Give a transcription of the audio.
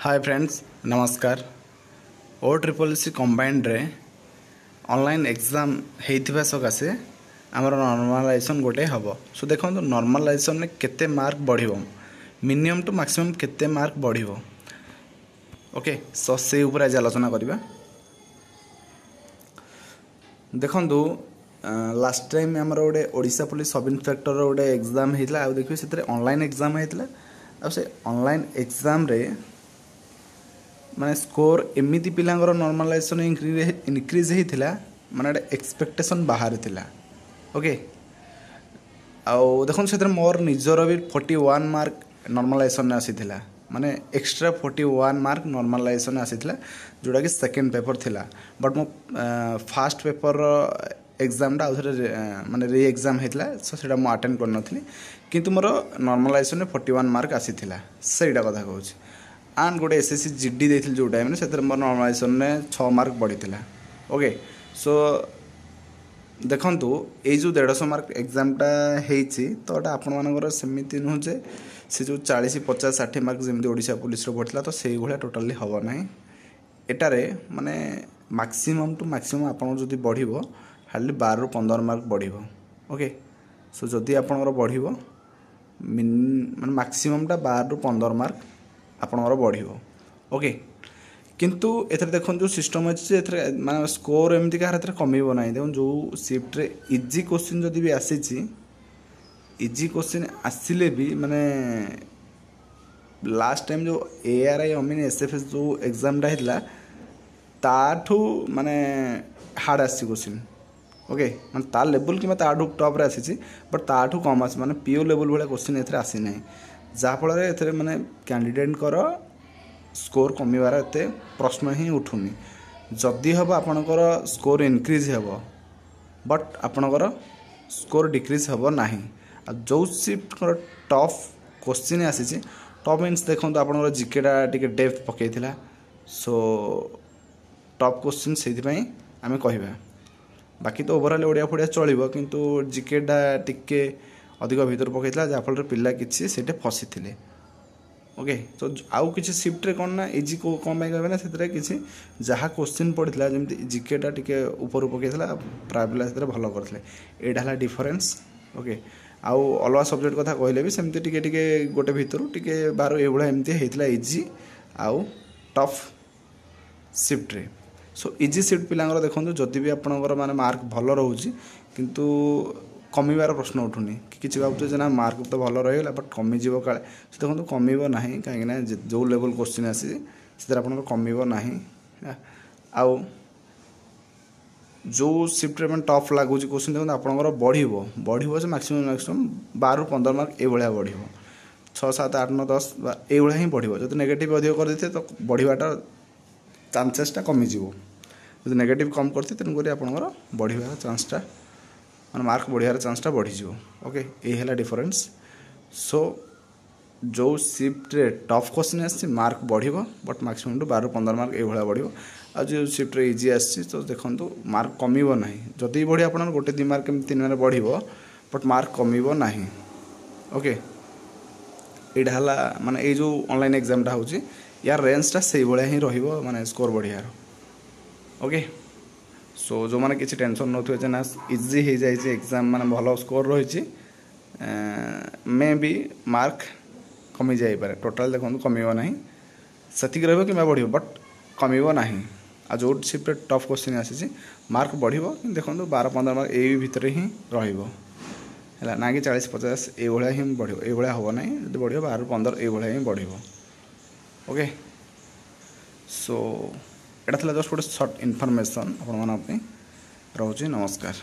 Hi friends नमस्कार। ओ triple C combined रे online exam हेइथिबा सकासे आमर नॉर्मलाइजेशन गोटे हबो। सो देखो नॉर्मलाइजेशन में केते मार्क बढ़िबो, मिनिमम टू मैक्सिमम केते मार्क बढ़िबो। ओके, सो से ऊपर आज आलोचना करिबा। देखंतु लास्ट टाइम आमर गोटे ओडिशा पुलिस सब इन्स्पेक्टर गोटे एग्जाम हेइतला। आ देखियो सेतरे ऑनलाइन एग्जाम हेइतला। आ से ऑनलाइन एग्जाम रे माने स्कोर एमिति पिलांगर नॉर्मलाइजेशन इनक्रीज होता माने एक्सपेक्टेशन बाहर थिला। ओके, आउ देखो से मोर निजर भी 41 मार्क नॉर्मलाइजेशन आसीथिला, माने एक्स्ट्रा 41 मार्क नॉर्मलाइजेशन आसीथिला जोड़ा कि सेकंड पेपर थिला। बट मो फास्ट पेपर एग्जाम टा माने री एग्जाम हेतला, सो सेटा मो अटेंड कर नथली, किंतु मोर नॉर्मलाइजेशन में 41 मार्क आसीथिला। सेटा कथा कहूची। एंड गोटे एसएससी जीडी देथिल जो टाइम से मोर नॉर्मलाइजेशन में 6 मार्क बढ़ी थिला। ओके, सो देखंतु ए जो 150 मार्क एग्जामटा हेइची तो एटा आपण मानकर सेमिति नुह जे से जो 40 50 60 मार्क जेमति ओडिशा पुलिस रो पड़थिला तो सेई भलिया टोटली हबो नाही। एटारे माने मैक्सिमम टू मैक्सिमम आपण जदी बढ़िबो हार्डली 12 ରୁ 15 मार्क बढ़िबो। ओके, सो जदी आपणकर बढ़िबो माने मैक्सिमम टा 12 ରୁ 15 मार्क आपणकर बढ़िबो। ओके, किंतु एथरे देखो जो सिस्टम अच्छे माने स्कोर एमती कार कमिबो नाही। देखो जो शिफ्ट रे इजी क्वेश्चन जदी भी आसीची, इजी क्वेश्चन आसिले भी माने लास्ट टाइम जो एआरआई अमीन एसएफएस जो एग्जाम टा हेतला ताठू माने हार्ड आसी क्वेश्चन। ओके, माने ता लेवल कि ताठू टॉप रे आसीची, बट ताठू कम आसी माने पीओ लेवल वाला क्वेश्चन एथरे आसी नाही, जा फल एथरे माने कैंडिडेट कर स्कोर कमिबार एते प्रश्न ही उठुनी। जदि हम आपणकर स्कोर इनक्रीज हेबो बट आपणकर स्कोर डिक्रीज हेबो नाही। आ जो शिफ्ट कर टफ क्वेश्चन आसीची, टफ मीन्स देखो आपणकर जीकेटा टिके डेप्थ पकेइथिला, सो टफ क्वेश्चन सेथि आमे कहिबा। बाकी तो ओवरऑल ओडिया फुडिया चलिबो, किंतु जीकेटा टिके अधिक भीतर पकेइथिला जा फल पिला किछि सेटे फसी थिले। ओके, तो आउ किसी शिफ्ट रे कौन ना इजी को कौन पाई कहबे ना सेतरे किछि जहा क्वेश्चन पड़ितला जेमति जीकेटा टिके ऊपर पकेइथला प्राय पिला सेतरे भलो करथले। एडा हला डिफरेंस। ओके, आउ अलवा सब्जेक्ट कथा कहले भी सेमति टिके टिके गोटे भीतर टिके बारो एबुला एमति हेतला इजी आउ टफ शिफ्ट रे। सो इजी शिफ्ट पिलांगर देखंतु जदि भी आपनकर माने मार्क भलो रहउची किंतु कमिबार प्रश्न उठुनी कि किछि भाबुचे जे ना मार्क तो भलो रहिला बट कमी जीवो काले, से देखंतु कमिबो नाही। काहे ना जो लेवल क्वेश्चन आसी से आपनकर कमिबो नाही। आउ जो शिफ्ट रे मन टफ लागुची क्वेश्चन देखंतु आपनकर बढ़िबो से मैक्सिमम 12 ରୁ 15 मार्क ए भलिया बढ़िबो। 6 7 8 9 10 ए भलिया ही बढ़िबो। जदि नेगेटिव अधिक कर देते तो बढ़िबाटा चांसेसटा कमी जीवो। जदि नेगेटिव कम करते तेन करी आपनकर बढ़िबा चांसटा माने मार्क बढ़ियार चांसटा बढ़ी जीवो। ओके, ए हैला डिफरेंस। सो जो शिफ्ट रे टफ क्वेश्चन आसी मार्क बढ़िबो बट मैक्सिमम टू 12 ରୁ 15 मार्क ए भलिया बढ़िबो। आ जो शिफ्ट रे इजी आसी तो देखंतु मार्क कमिबो नाही। जदि बढ़िया आपन गोटे 2 मार्क 3 मार्क बढ़िबो बट मार्क कमिबो नाही। ओके, एडा हला माने ए जो ऑनलाइन एग्जाम टा होची यार रेंज टा सेही भलिया ही रहिबो माने स्कोर बढ़ियार। ओके, सो जो मैंने किसी टेंशन नथुए जे ना इजी हो जाए एग्जाम माने भलो स्कोर रही मे बी मार्क कमी जाई पारे। टोटल देखो कमिबो नाही, सतिक रहबो कि बढ़िबो बट कमिबो नाही। आ जो शिफ्ट टफ क्वेश्चन आसी मार्क बढ़िबो, देखो 12 15 मार्क ए भीतर ही रहिबो हैला, ना कि 40 50 ए भलिया ही बढ़िबो। ए भलिया हबो नाही, जदि बढ़िबो 12 ରୁ 15 ए भलिया ही बढ़िबो। ओके, सो एटा थला जस्ट गोटे शॉर्ट इनफॉरमेशन आपण मानक पे रहउची। नमस्कार।